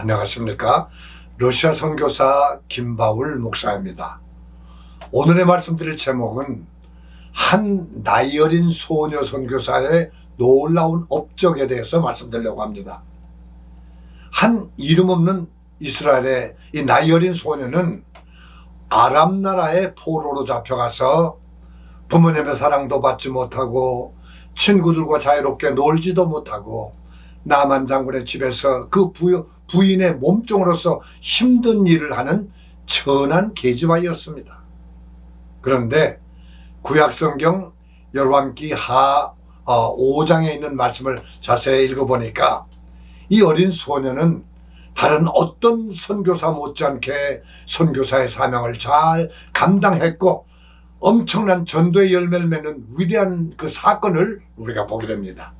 안녕하십니까? 러시아 선교사 김바울 목사입니다. 오늘의 말씀드릴 제목은 한 나이 어린 소녀 선교사의 놀라운 업적에 대해서 말씀드리려고 합니다. 한 이름 없는 이스라엘의 이 나이 어린 소녀는 아람 나라의 포로로 잡혀가서 부모님의 사랑도 받지 못하고 친구들과 자유롭게 놀지도 못하고 나만 장군의 집에서 그 부인의 몸종으로서 힘든 일을 하는 천한 계집아이였습니다. 그런데 구약성경 열왕기 하 5장에 있는 말씀을 자세히 읽어보니까 이 어린 소녀는 다른 어떤 선교사 못지않게 선교사의 사명을 잘 감당했고 엄청난 전도의 열매를 맺는 위대한 그 사건을 우리가 보게 됩니다.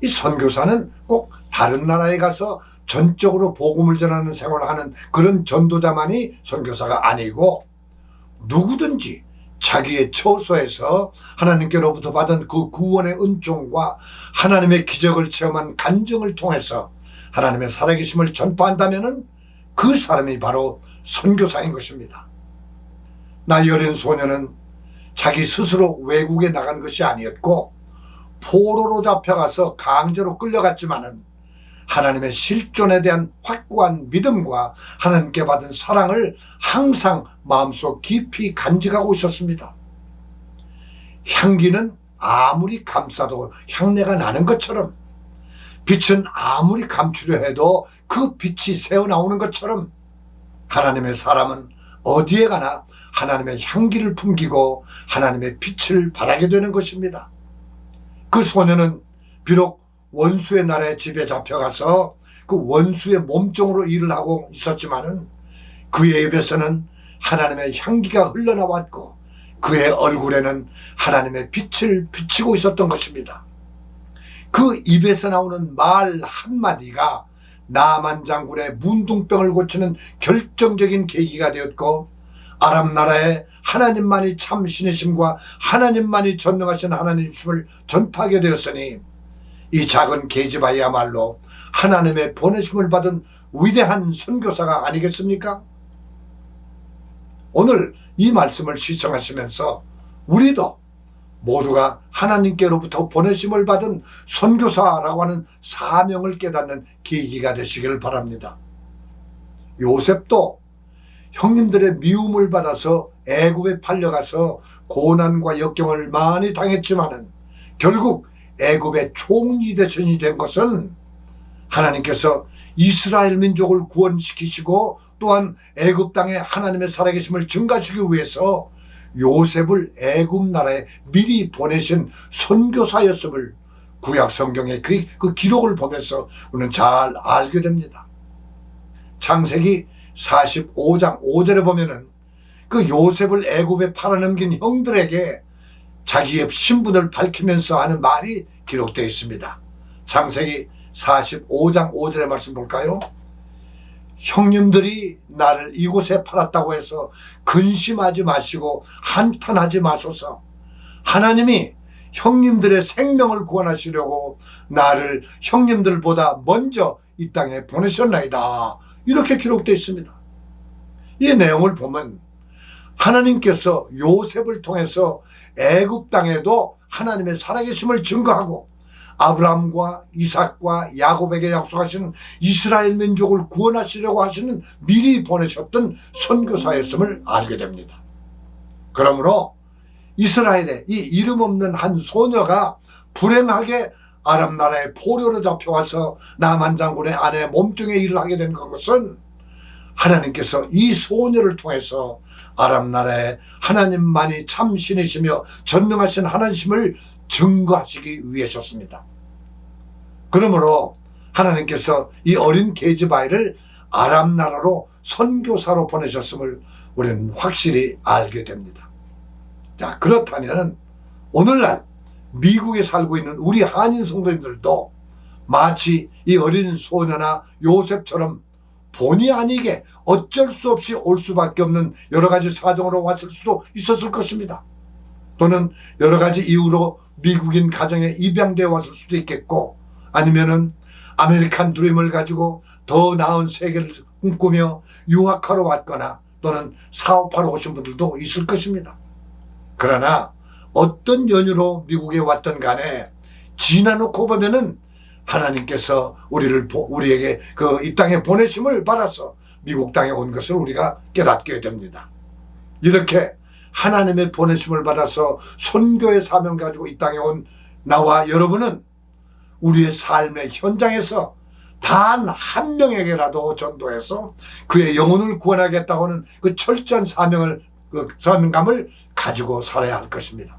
이 선교사는 꼭 다른 나라에 가서 전적으로 복음을 전하는 생활을 하는 그런 전도자만이 선교사가 아니고 누구든지 자기의 처소에서 하나님께로부터 받은 그 구원의 은총과 하나님의 기적을 체험한 간증을 통해서 하나님의 살아계심을 전파한다면 그 사람이 바로 선교사인 것입니다. 나이 어린 소녀는 자기 스스로 외국에 나간 것이 아니었고 포로로 잡혀가서 강제로 끌려갔지만은 하나님의 실존에 대한 확고한 믿음과 하나님께 받은 사랑을 항상 마음속 깊이 간직하고 있었습니다. 향기는 아무리 감싸도 향내가 나는 것처럼, 빛은 아무리 감추려 해도 그 빛이 새어나오는 것처럼 하나님의 사람은 어디에 가나 하나님의 향기를 풍기고 하나님의 빛을 발하게 되는 것입니다. 그 소녀는 비록 원수의 나라의 집에 잡혀가서 그 원수의 몸종으로 일을 하고 있었지만은 그의 입에서는 하나님의 향기가 흘러나왔고 그의 얼굴에는 하나님의 빛을 비치고 있었던 것입니다. 그 입에서 나오는 말 한마디가 나만 장군의 문둥병을 고치는 결정적인 계기가 되었고 아람 나라에 하나님만이 참 신이심과 하나님만이 전능하신 하나님이심을 전파하게 되었으니 이 작은 계집아이야말로 하나님의 보내심을 받은 위대한 선교사가 아니겠습니까? 오늘 이 말씀을 시청하시면서 우리도 모두가 하나님께로부터 보내심을 받은 선교사라고 하는 사명을 깨닫는 계기가 되시길 바랍니다. 요셉도 형님들의 미움을 받아서 애굽에 팔려가서 고난과 역경을 많이 당했지만은 결국 애굽의 총리 대신이 된 것은 하나님께서 이스라엘 민족을 구원시키시고 또한 애굽 땅에 하나님의 살아계심을 증가시키기 위해서 요셉을 애굽 나라에 미리 보내신 선교사였음을 구약 성경의 그 기록을 보면서 우리는 잘 알게 됩니다. 창세기 45장 5절에 보면은 그 요셉을 애굽에 팔아넘긴 형들에게 자기의 신분을 밝히면서 하는 말이 기록되어 있습니다. 창세기 45장 5절의 말씀 볼까요? 형님들이 나를 이곳에 팔았다고 해서 근심하지 마시고 한탄하지 마소서. 하나님이 형님들의 생명을 구원하시려고 나를 형님들보다 먼저 이 땅에 보내셨나이다. 이렇게 기록되어 있습니다. 이 내용을 보면 하나님께서 요셉을 통해서 애굽 땅에도 하나님의 살아계심을 증거하고 아브라함과 이삭과 야곱에게 약속하신 이스라엘 민족을 구원하시려고 하시는 미리 보내셨던 선교사였음을 알게 됩니다. 그러므로 이스라엘의 이 이름 없는 한 소녀가 불행하게 아람 나라의 포로로 잡혀와서 나만 장군의 아내 몸종의 일을 하게 된 것은 하나님께서 이 소녀를 통해서 아람 나라에 하나님만이 참 신이시며 전능하신 하나님심을 증거하시기 위해서였습니다. 그러므로 하나님께서 이 어린 계집아이를 아람 나라로 선교사로 보내셨음을 우리는 확실히 알게 됩니다. 자, 그렇다면 오늘날 미국에 살고 있는 우리 한인 성도님들도 마치 이 어린 소녀나 요셉처럼 본의 아니게 어쩔 수 없이 올 수밖에 없는 여러 가지 사정으로 왔을 수도 있었을 것입니다. 또는 여러 가지 이유로 미국인 가정에 입양되어 왔을 수도 있겠고, 아니면은 아메리칸 드림을 가지고 더 나은 세계를 꿈꾸며 유학하러 왔거나 또는 사업하러 오신 분들도 있을 것입니다. 그러나 어떤 연유로 미국에 왔던 간에 지나놓고 보면은 하나님께서 우리에게 이 땅에 보내심을 받아서 미국 땅에 온 것을 우리가 깨닫게 됩니다. 이렇게 하나님의 보내심을 받아서 선교의 사명 가지고 이 땅에 온 나와 여러분은 우리의 삶의 현장에서 단 한 명에게라도 전도해서 그의 영혼을 구원하겠다고 하는 그 철저한 사명감을 가지고 살아야 할 것입니다.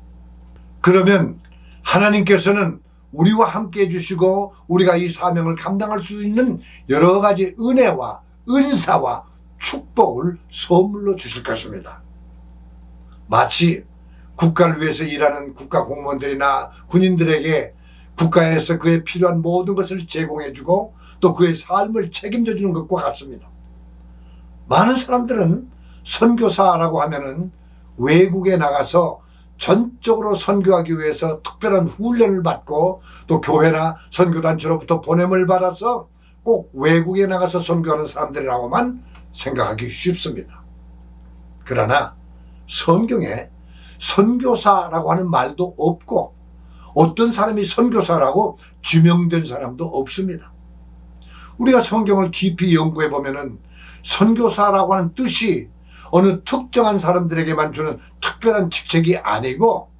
그러면 하나님께서는 우리와 함께 해주시고 우리가 이 사명을 감당할 수 있는 여러 가지 은혜와 은사와 축복을 선물로 주실 것입니다. 마치 국가를 위해서 일하는 국가 공무원들이나 군인들에게 국가에서 그에 필요한 모든 것을 제공해주고 또 그의 삶을 책임져주는 것과 같습니다. 많은 사람들은 선교사라고 하면은 외국에 나가서 전적으로 선교하기 위해서 특별한 훈련을 받고 또 교회나 선교단체로부터 보냄을 받아서 꼭 외국에 나가서 선교하는 사람들이라고만 생각하기 쉽습니다. 그러나 성경에 선교사라고 하는 말도 없고 어떤 사람이 선교사라고 지명된 사람도 없습니다. 우리가 성경을 깊이 연구해 보면은 선교사라고 하는 뜻이 어느 특정한 사람들에게만 주는 특별한 직책이 아니고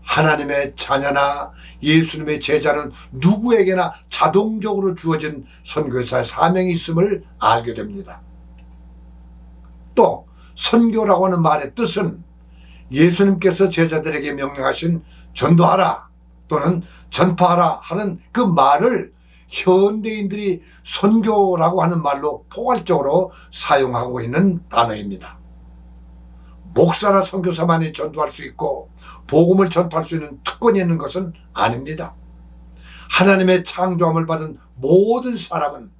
하나님의 자녀나 예수님의 제자는 누구에게나 자동적으로 주어진 선교사의 사명이 있음을 알게 됩니다. 또 선교라고 하는 말의 뜻은 예수님께서 제자들에게 명령하신 전도하라 또는 전파하라 하는 그 말을 현대인들이 선교라고 하는 말로 포괄적으로 사용하고 있는 단어입니다. 목사나 선교사만이 전도할 수 있고 복음을 전파할 수 있는 특권이 있는 것은 아닙니다. 하나님의 창조함을 받은 모든 사람은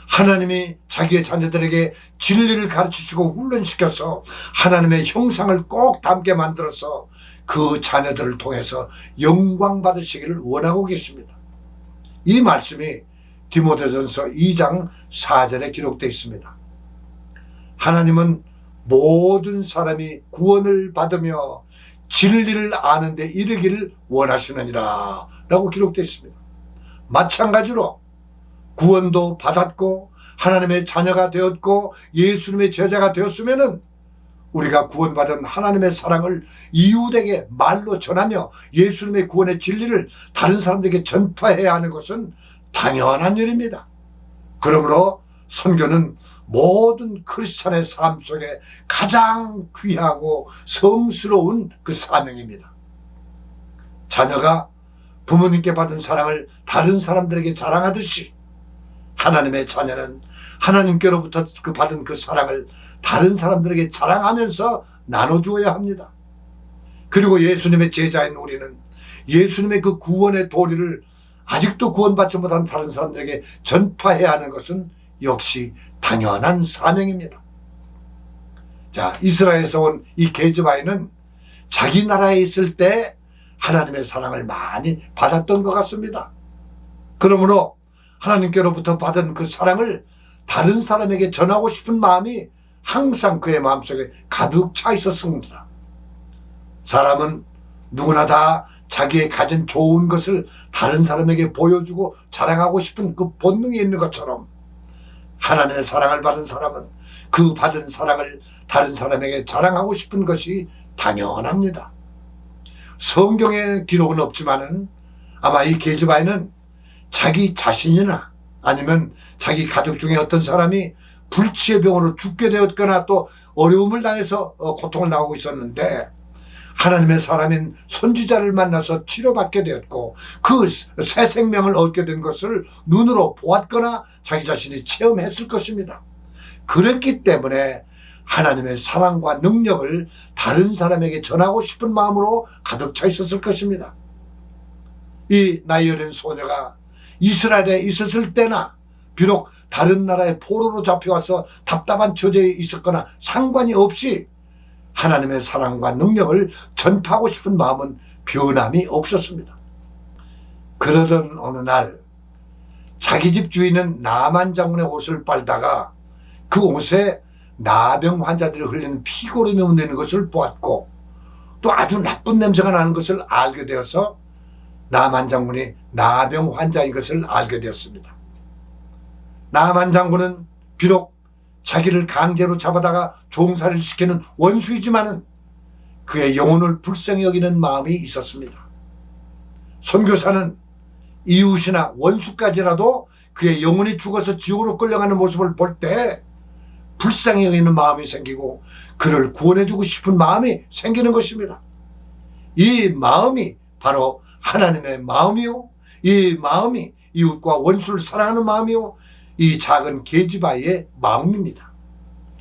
하나님이 자기의 자녀들에게 진리를 가르치시고 훈련시켜서 하나님의 형상을 꼭 닮게 만들어서 그 자녀들을 통해서 영광 받으시기를 원하고 계십니다. 이 말씀이 디모데전서 2장 4절에 기록되어 있습니다. 하나님은 모든 사람이 구원을 받으며 진리를 아는 데 이르기를 원하시느니라 라고 기록되어 있습니다. 마찬가지로 구원도 받았고 하나님의 자녀가 되었고 예수님의 제자가 되었으면은 우리가 구원받은 하나님의 사랑을 이웃에게 말로 전하며 예수님의 구원의 진리를 다른 사람들에게 전파해야 하는 것은 당연한 일입니다. 그러므로 선교는 모든 크리스찬의 삶 속에 가장 귀하고 성스러운 그 사명입니다. 자녀가 부모님께 받은 사랑을 다른 사람들에게 자랑하듯이 하나님의 자녀는 하나님께로부터 받은 그 사랑을 다른 사람들에게 자랑하면서 나눠주어야 합니다. 그리고 예수님의 제자인 우리는 예수님의 그 구원의 도리를 아직도 구원받지 못한 다른 사람들에게 전파해야 하는 것은 역시 당연한 사명입니다. 자, 이스라엘에서 온 이 게즈바이는 자기 나라에 있을 때 하나님의 사랑을 많이 받았던 것 같습니다. 그러므로 하나님께로부터 받은 그 사랑을 다른 사람에게 전하고 싶은 마음이 항상 그의 마음속에 가득 차 있었습니다. 사람은 누구나 다 자기의 가진 좋은 것을 다른 사람에게 보여주고 자랑하고 싶은 그 본능이 있는 것처럼 하나님의 사랑을 받은 사람은 그 받은 사랑을 다른 사람에게 자랑하고 싶은 것이 당연합니다. 성경에 기록은 없지만은 아마 이 게즈바이는 자기 자신이나 아니면 자기 가족 중에 어떤 사람이 불치의 병으로 죽게 되었거나 또 어려움을 당해서 고통을 당하고 있었는데 하나님의 사람인 선지자를 만나서 치료받게 되었고 그 새 생명을 얻게 된 것을 눈으로 보았거나 자기 자신이 체험했을 것입니다. 그렇기 때문에 하나님의 사랑과 능력을 다른 사람에게 전하고 싶은 마음으로 가득 차 있었을 것입니다. 이 나이 어린 소녀가 이스라엘에 있었을 때나 비록 다른 나라의 포로로 잡혀와서 답답한 처지에 있었거나 상관이 없이 하나님의 사랑과 능력을 전파하고 싶은 마음은 변함이 없었습니다. 그러던 어느 날 자기 집 주인은 나만 장군의 옷을 빨다가 그 옷에 나병 환자들이 흘리는 피고름이 묻는 것을 보았고 또 아주 나쁜 냄새가 나는 것을 알게 되어서 나만 장군이 나병 환자인 것을 알게 되었습니다. 나만 장군은 비록 자기를 강제로 잡아다가 종살이를 시키는 원수이지만은 그의 영혼을 불쌍히 여기는 마음이 있었습니다. 선교사는 이웃이나 원수까지라도 그의 영혼이 죽어서 지옥으로 끌려가는 모습을 볼 때 불쌍히 여기는 마음이 생기고 그를 구원해주고 싶은 마음이 생기는 것입니다. 이 마음이 바로 하나님의 마음이요, 이 마음이 이웃과 원수를 사랑하는 마음이요, 이 작은 게지바이의 마음입니다.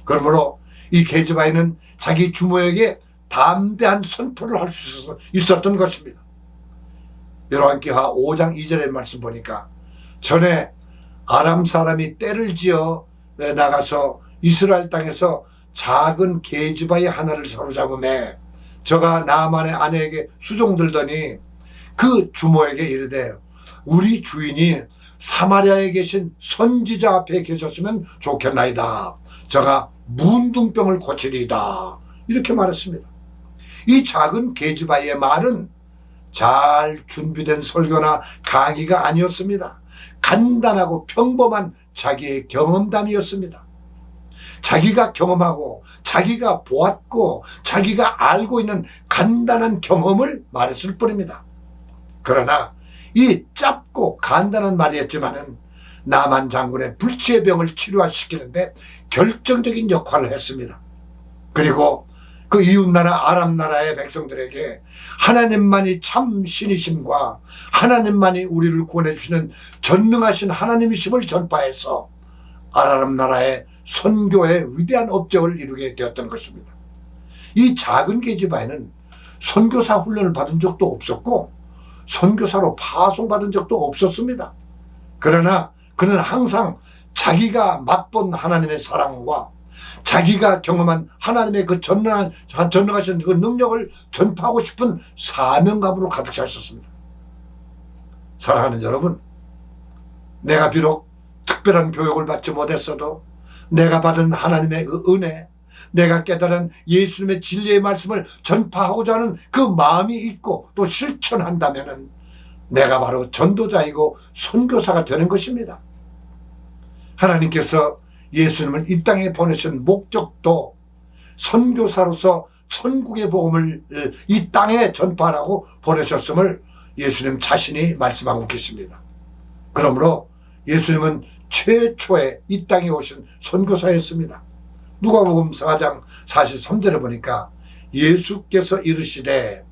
그러므로 이 게지바이는 자기 주모에게 담대한 선포를 할 수 있었던 것입니다. 열왕기하 5장 2절의 말씀 보니까 전에 아람 사람이 떼를 지어 나가서 이스라엘 땅에서 작은 게지바이 하나를 사로잡음에 저가 나만의 아내에게 수종들더니 그 주모에게 이르되 우리 주인이 사마리아에 계신 선지자 앞에 계셨으면 좋겠나이다. 저가 문둥병을 고치리이다. 이렇게 말했습니다. 이 작은 게지바이의 말은 잘 준비된 설교나 강의가 아니었습니다. 간단하고 평범한 자기의 경험담이었습니다. 자기가 경험하고 자기가 보았고 자기가 알고 있는 간단한 경험을 말했을 뿐입니다. 그러나 이 짧고 간단한 말이었지만은 나만 장군의 불치의 병을 치료시키는데 결정적인 역할을 했습니다. 그리고 그 이웃나라 아람 나라의 백성들에게 하나님만이 참 신이심과 하나님만이 우리를 구원해 주시는 전능하신 하나님이심을 전파해서 아람 나라의 선교의 위대한 업적을 이루게 되었던 것입니다. 이 작은 게지바에는 선교사 훈련을 받은 적도 없었고 선교사로 파송받은 적도 없었습니다. 그러나 그는 항상 자기가 맛본 하나님의 사랑과 자기가 경험한 하나님의 그 전능하신 그 능력을 전파하고 싶은 사명감으로 가득 차 있었습니다. 사랑하는 여러분, 내가 비록 특별한 교육을 받지 못했어도 내가 받은 하나님의 그 은혜, 내가 깨달은 예수님의 진리의 말씀을 전파하고자 하는 그 마음이 있고 또 실천한다면 내가 바로 전도자이고 선교사가 되는 것입니다. 하나님께서 예수님을 이 땅에 보내신 목적도 선교사로서 천국의 복음을 이 땅에 전파하라고 보내셨음을 예수님 자신이 말씀하고 계십니다. 그러므로 예수님은 최초의 이 땅에 오신 선교사였습니다. 누가복음 4장 43절에 보니까 예수께서 이르시되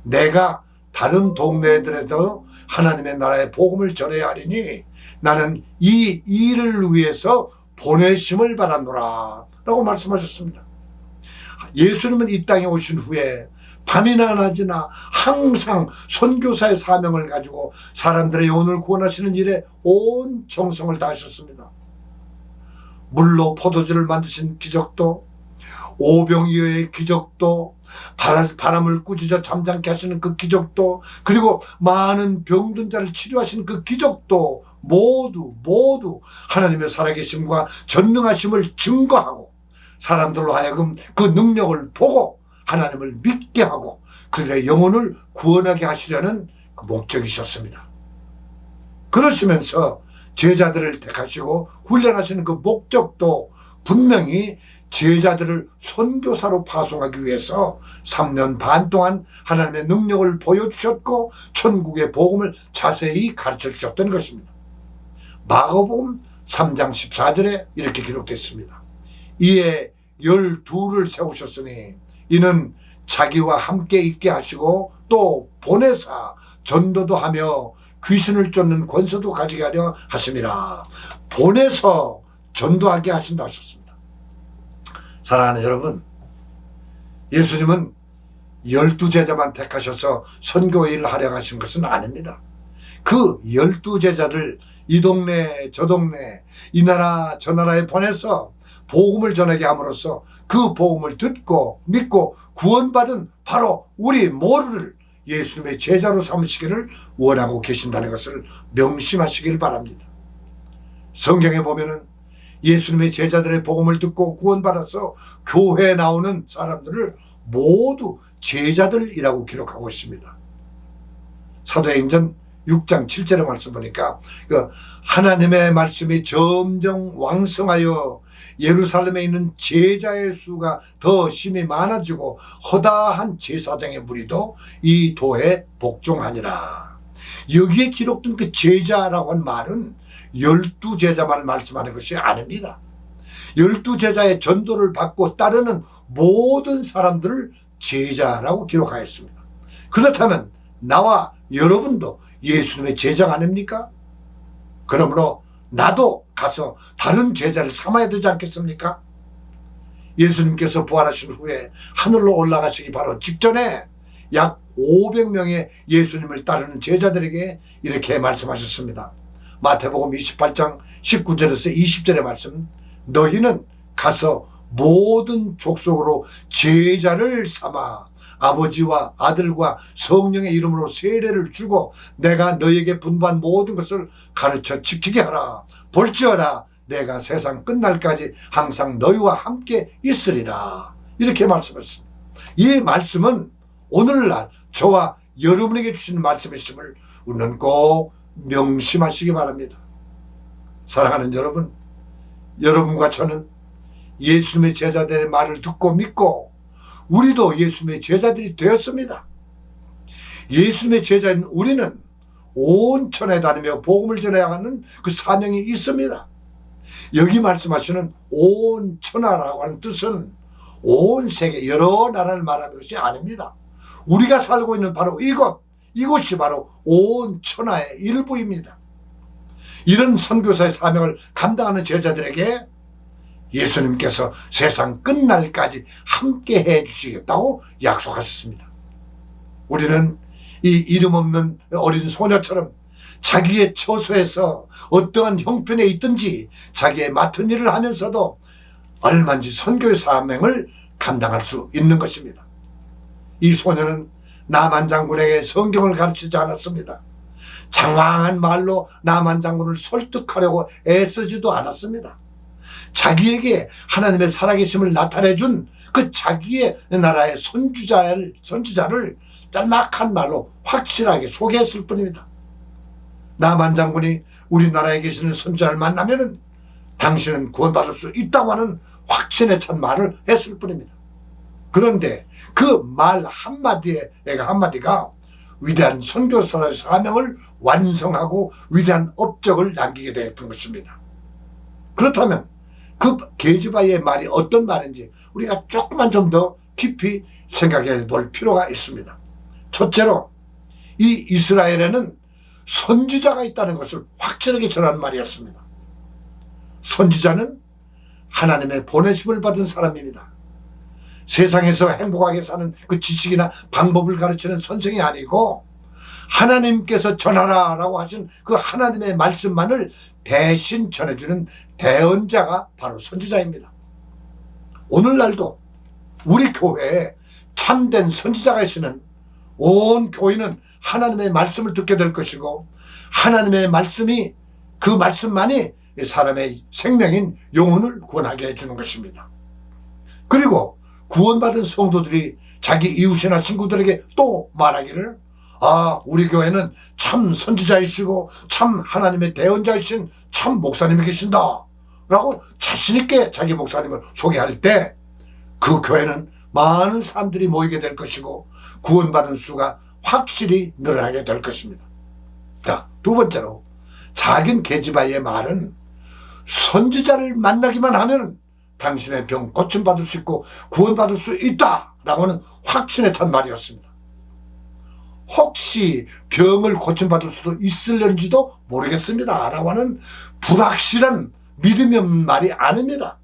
내가 다른 동네들에도 하나님의 나라의 복음을 전해야 하리니 나는 이 일을 위해서 보내심을 받았노라 라고 말씀하셨습니다. 예수님은 이 땅에 오신 후에 밤이나 낮이나 항상 선교사의 사명을 가지고 사람들의 영혼을 구원하시는 일에 온 정성을 다하셨습니다. 물로 포도주를 만드신 기적도, 오병이어의 기적도, 바람을 꾸짖어 잠잠케 하시는 그 기적도, 그리고 많은 병든 자를 치료하시는 그 기적도 모두 하나님의 살아계심과 전능하심을 증거하고 사람들로 하여금 그 능력을 보고 하나님을 믿게 하고 그들의 영혼을 구원하게 하시려는 그 목적이셨습니다. 그러시면서 제자들을 택하시고 훈련하시는 그 목적도 분명히 제자들을 선교사로 파송하기 위해서 3년 반 동안 하나님의 능력을 보여주셨고 천국의 복음을 자세히 가르쳐 주셨던 것입니다. 마가복음 3장 14절에 이렇게 기록되어 있습니다. 이에 12를 세우셨으니 이는 자기와 함께 있게 하시고 또 보내사 전도도 하며 귀신을 쫓는 권세도 가지게 하려 하심이라. 보내서 전도하게 하신다 하셨습니다. 사랑하는 여러분, 예수님은 12제자만 택하셔서 선교 일을 하려 하신 것은 아닙니다. 그 12제자를 이 동네 저 동네 이 나라 저 나라에 보내서 복음을 전하게 함으로써 그 복음을 듣고 믿고 구원받은 바로 우리 모두를 예수님의 제자로 삼으시기를 원하고 계신다는 것을 명심하시길 바랍니다. 성경에 보면은 예수님의 제자들의 복음을 듣고 구원받아서 교회에 나오는 사람들을 모두 제자들이라고 기록하고 있습니다. 사도행전 6장 7절의 말씀 보니까 하나님의 말씀이 점점 왕성하여 예루살렘에 있는 제자의 수가 더 심히 많아지고 허다한 제사장의 무리도 이 도에 복종하니라. 여기에 기록된 그 제자라고 한 말은 12제자만 말씀하는 것이 아닙니다. 12제자의 전도를 받고 따르는 모든 사람들을 제자라고 기록하였습니다. 그렇다면 나와 여러분도 예수님의 제자가 아닙니까? 그러므로 나도 가서 다른 제자를 삼아야 되지 않겠습니까? 예수님께서 부활하신 후에 하늘로 올라가시기 바로 직전에 약 500명의 예수님을 따르는 제자들에게 이렇게 말씀하셨습니다. 마태복음 28장 19절에서 20절의 말씀, 너희는 가서 모든 족속으로 제자를 삼아 아버지와 아들과 성령의 이름으로 세례를 주고 내가 너희에게 분부한 모든 것을 가르쳐 지키게 하라. 볼지어다 내가 세상 끝날까지 항상 너희와 함께 있으리라. 이렇게 말씀했습니다. 이 말씀은 오늘날 저와 여러분에게 주시는 말씀이심을 우리는 꼭 명심하시기 바랍니다. 사랑하는 여러분, 여러분과 저는 예수님의 제자들의 말을 듣고 믿고 우리도 예수님의 제자들이 되었습니다. 예수님의 제자인 우리는 온 천에 다니며 복음을 전해야 하는 그 사명이 있습니다. 여기 말씀하시는 온 천하라고 하는 뜻은 온 세계 여러 나라를 말하는 것이 아닙니다. 우리가 살고 있는 바로 이곳이 바로 온 천하의 일부입니다. 이런 선교사의 사명을 감당하는 제자들에게 예수님께서 세상 끝날까지 함께 해 주시겠다고 약속하셨습니다. 우리는 이 이름 없는 어린 소녀처럼 자기의 처소에서 어떠한 형편에 있든지 자기의 맡은 일을 하면서도 얼마든지 선교의 사명을 감당할 수 있는 것입니다. 이 소녀는 나만 장군에게 성경을 가르치지 않았습니다. 장황한 말로 나만 장군을 설득하려고 애쓰지도 않았습니다. 자기에게 하나님의 살아계심을 나타내준 그 자기의 나라의 선지자를 짤막한 말로 확실하게 소개했을 뿐입니다. 나만 장군이 우리나라에 계시는 선지자를 만나면은 당신은 구원받을 수 있다고 하는 확신에 찬 말을 했을 뿐입니다. 그런데 그 말 한마디가 위대한 선교사의 사명을 완성하고 위대한 업적을 남기게 되었던 것입니다. 그렇다면 그 게즈바의 말이 어떤 말인지 우리가 조금만 좀 더 깊이 생각해 볼 필요가 있습니다. 첫째로 이 이스라엘에는 선지자가 있다는 것을 확실하게 전하는 말이었습니다. 선지자는 하나님의 보내심을 받은 사람입니다. 세상에서 행복하게 사는 그 지식이나 방법을 가르치는 선생이 아니고 하나님께서 전하라라고 하신 그 하나님의 말씀만을 대신 전해주는 대언자가 바로 선지자입니다. 오늘날도 우리 교회에 참된 선지자가 있으면 온 교회는 하나님의 말씀을 듣게 될 것이고 하나님의 말씀이 그 말씀만이 사람의 생명인 영혼을 구원하게 해주는 것입니다. 그리고 구원받은 성도들이 자기 이웃이나 친구들에게 또 말하기를 우리 교회는 참 선지자이시고 참 하나님의 대언자이신 참 목사님이 계신다 라고 자신있게 자기 목사님을 소개할 때 그 교회는 많은 사람들이 모이게 될 것이고 구원받은 수가 확실히 늘어나게 될 것입니다. 자, 두 번째로 작은 게즈바의 말은 선지자를 만나기만 하면 당신의 병 고침받을 수 있고 구원받을 수 있다라고 하는 확신에 찬 말이었습니다. 혹시 병을 고침받을 수도 있을는지도 모르겠습니다 라고 하는 불확실한 믿음이 없는 말이 아닙니다.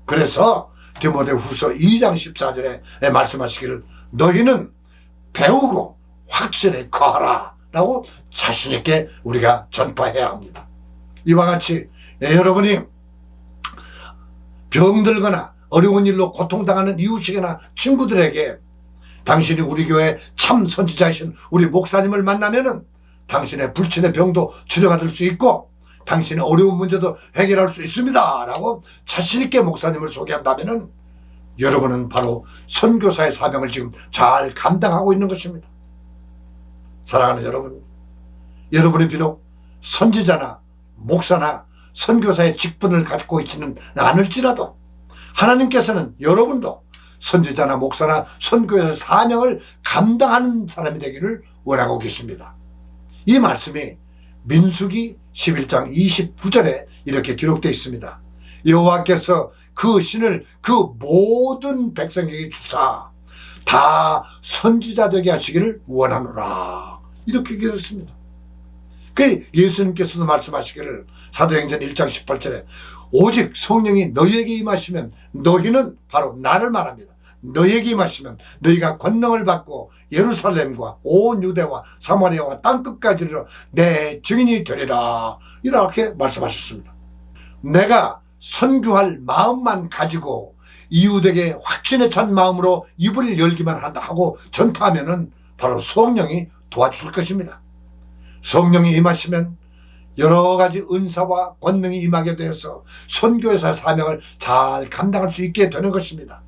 그래서 디모데후서 2장 14절에 말씀하시기를 너희는 배우고 확신에 거하라 라고 자신있게 우리가 전파해야 합니다. 이와 같이 여러분이 병들거나 어려운 일로 고통당하는 이웃이거나 친구들에게 당신이 우리 교회 참 선지자이신 우리 목사님을 만나면은 당신의 불친의 병도 치료받을 수 있고 당신의 어려운 문제도 해결할 수 있습니다 라고 자신있게 목사님을 소개한다면 여러분은 바로 선교사의 사명을 지금 잘 감당하고 있는 것입니다. 사랑하는 여러분, 여러분이 비록 선지자나 목사나 선교사의 직분을 갖고 있지는 않을지라도 하나님께서는 여러분도 선지자나 목사나 선교사의 사명을 감당하는 사람이 되기를 원하고 계십니다. 이 말씀이 민수기 11장 29절에 이렇게 기록되어 있습니다. 여호와께서 그 신을 그 모든 백성에게 주사 다 선지자 되게 하시기를 원하노라. 이렇게 기록했습니다. 그 예수님께서도 말씀하시기를 사도행전 1장 18절에 오직 성령이 너희에게 임하시면 너희는 바로 나를 말합니다. 너희에게 임하시면 너희가 권능을 받고 예루살렘과 온 유대와 사마리아와 땅끝까지 이르러 내 증인이 되리라. 이렇게 말씀하셨습니다. 내가 선교할 마음만 가지고 이웃에게 확신에 찬 마음으로 입을 열기만 한다 하고 전파하면은 바로 성령이 도와줄 것입니다. 성령이 임하시면 여러 가지 은사와 권능이 임하게 되어서 선교사 사명을 잘 감당할 수 있게 되는 것입니다.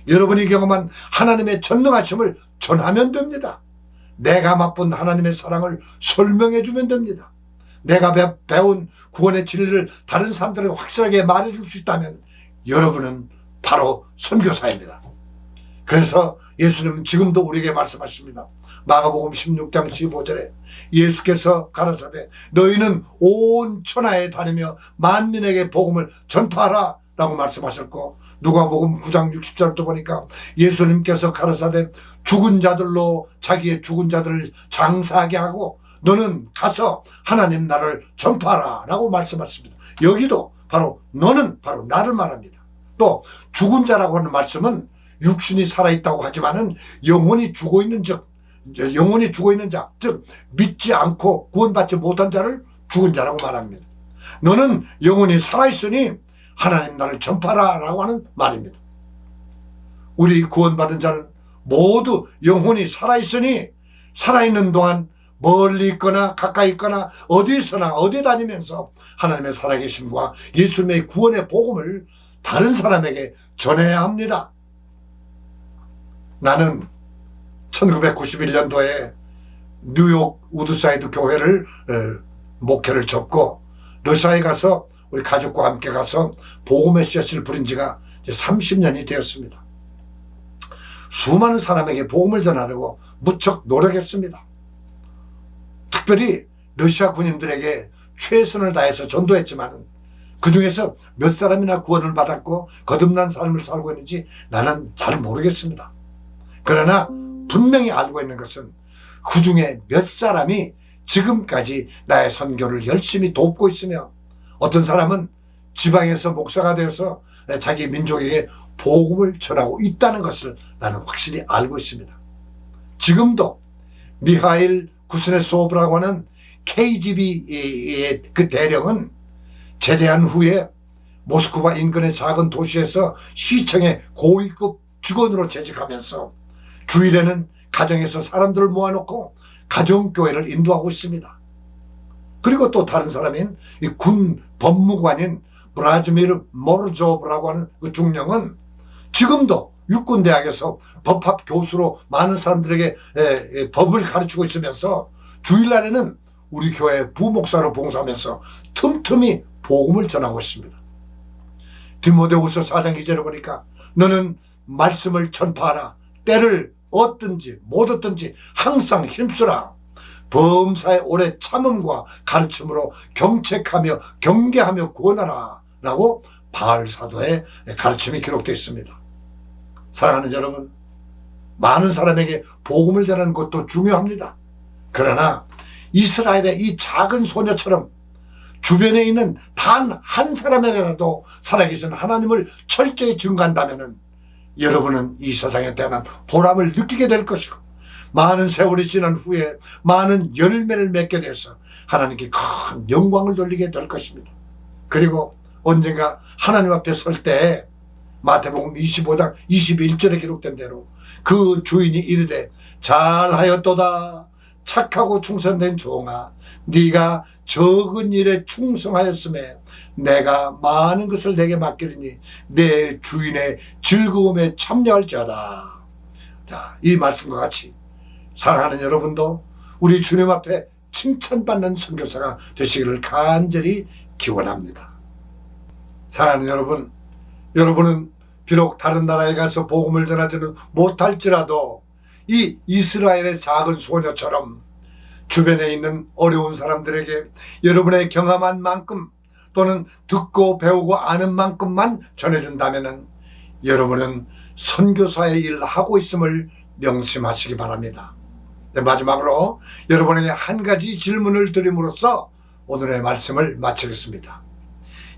여러분이 경험한 하나님의 전능하심을 전하면 됩니다. 내가 맛본 하나님의 사랑을 설명해 주면 됩니다. 내가 배운 구원의 진리를 다른 사람들에게 확실하게 말해줄 수 있다면 여러분은 바로 선교사입니다. 그래서 예수님은 지금도 우리에게 말씀하십니다. 마가복음 16장 15절에 예수께서 가라사대 너희는 온 천하에 다니며 만민에게 복음을 전파하라 라고 말씀하셨고, 누가복음 9장 60절도 보니까 예수님께서 가라사대 죽은 자들로 자기의 죽은 자들을 장사하게 하고 너는 가서 하나님 나라를 전파하라 라고 말씀하십니다. 여기도 바로 너는 바로 나를 말합니다. 또 죽은 자라고 하는 말씀은 육신이 살아있다고 하지만은 영혼이 죽어있는 자, 즉 믿지 않고 구원받지 못한 자를 죽은 자라고 말합니다. 너는 영혼이 살아있으니 하나님 나를 전파하라 라고 하는 말입니다. 우리 구원받은 자는 모두 영혼이 살아있으니 살아있는 동안 멀리 있거나 가까이 있거나 어디서나 어디 다니면서 하나님의 살아계심과 예수님의 구원의 복음을 다른 사람에게 전해야 합니다. 나는 1991년도에 뉴욕 우드사이드 교회를 목회를 접고 러시아에 가서 우리 가족과 함께 가서 복음의 씨앗을 부린 지가 이제 30년이 되었습니다. 수많은 사람에게 복음을 전하려고 무척 노력했습니다. 특별히 러시아 군인들에게 최선을 다해서 전도했지만 그 중에서 몇 사람이나 구원을 받았고 거듭난 삶을 살고 있는지 나는 잘 모르겠습니다. 그러나 분명히 알고 있는 것은 그 중에 몇 사람이 지금까지 나의 선교를 열심히 돕고 있으며 어떤 사람은 지방에서 목사가 되어서 자기 민족에게 복음을 전하고 있다는 것을 나는 확실히 알고 있습니다. 지금도 미하일 구스네소브라고 하는 KGB의 그 대령은 제대한 후에 모스크바 인근의 작은 도시에서 시청의 고위급 직원으로 재직하면서 주일에는 가정에서 사람들을 모아놓고 가정교회를 인도하고 있습니다. 그리고 또 다른 사람인 이 군 법무관인 브라즈미르 모르조브라고 하는 그 중령은 지금도 육군대학에서 법학 교수로 많은 사람들에게 법을 가르치고 있으면서 주일날에는 우리 교회 부목사로 봉사하면서 틈틈이 복음을 전하고 있습니다. 디모데후서 4장 2절에 보니까 너는 말씀을 전파하라. 때를 얻든지 못 얻든지 항상 힘쓰라. 범사에 오래 참음과 가르침으로 경책하며 경계하며 구원하라 라고 바울 사도의 가르침이 기록되어 있습니다. 사랑하는 여러분, 많은 사람에게 복음을 전하는 것도 중요합니다. 그러나 이스라엘의 이 작은 소녀처럼 주변에 있는 단 한 사람에게라도 살아계신 하나님을 철저히 증거한다면 여러분은 이 세상에 대한 보람을 느끼게 될 것이고 많은 세월이 지난 후에 많은 열매를 맺게 돼서 하나님께 큰 영광을 돌리게 될 것입니다. 그리고 언젠가 하나님 앞에 설 때 마태복음 25장 21절에 기록된 대로 그 주인이 이르되 잘하였도다 착하고 충성된 종아 네가 적은 일에 충성하였음에 내가 많은 것을 내게 맡기리니 내 주인의 즐거움에 참여할지어다. 자, 이 말씀과 같이 사랑하는 여러분도 우리 주님 앞에 칭찬받는 선교사가 되시기를 간절히 기원합니다. 사랑하는 여러분, 여러분은 비록 다른 나라에 가서 복음을 전하지는 못할지라도 이 이스라엘의 작은 소녀처럼 주변에 있는 어려운 사람들에게 여러분의 경험한 만큼 또는 듣고 배우고 아는 만큼만 전해준다면 여러분은 선교사의 일을 하고 있음을 명심하시기 바랍니다. 네, 마지막으로 여러분에게 한 가지 질문을 드림으로써 오늘의 말씀을 마치겠습니다.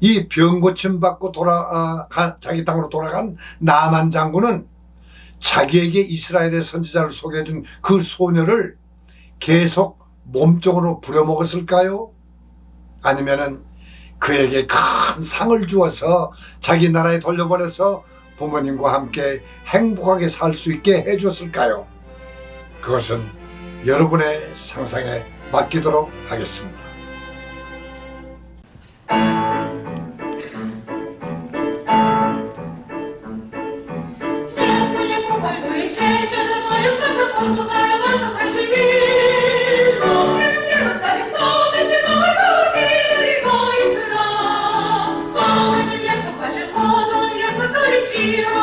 이 병 고침 받고 자기 땅으로 돌아간 나만 장군은 자기에게 이스라엘의 선지자를 소개해준 그 소녀를 계속 몸종으로 부려먹었을까요? 아니면은 그에게 큰 상을 주어서 자기 나라에 돌려보내서 부모님과 함께 행복하게 살 수 있게 해줬을까요? 그것은 여러분의 상상에 맡기도록 하겠습니다. Here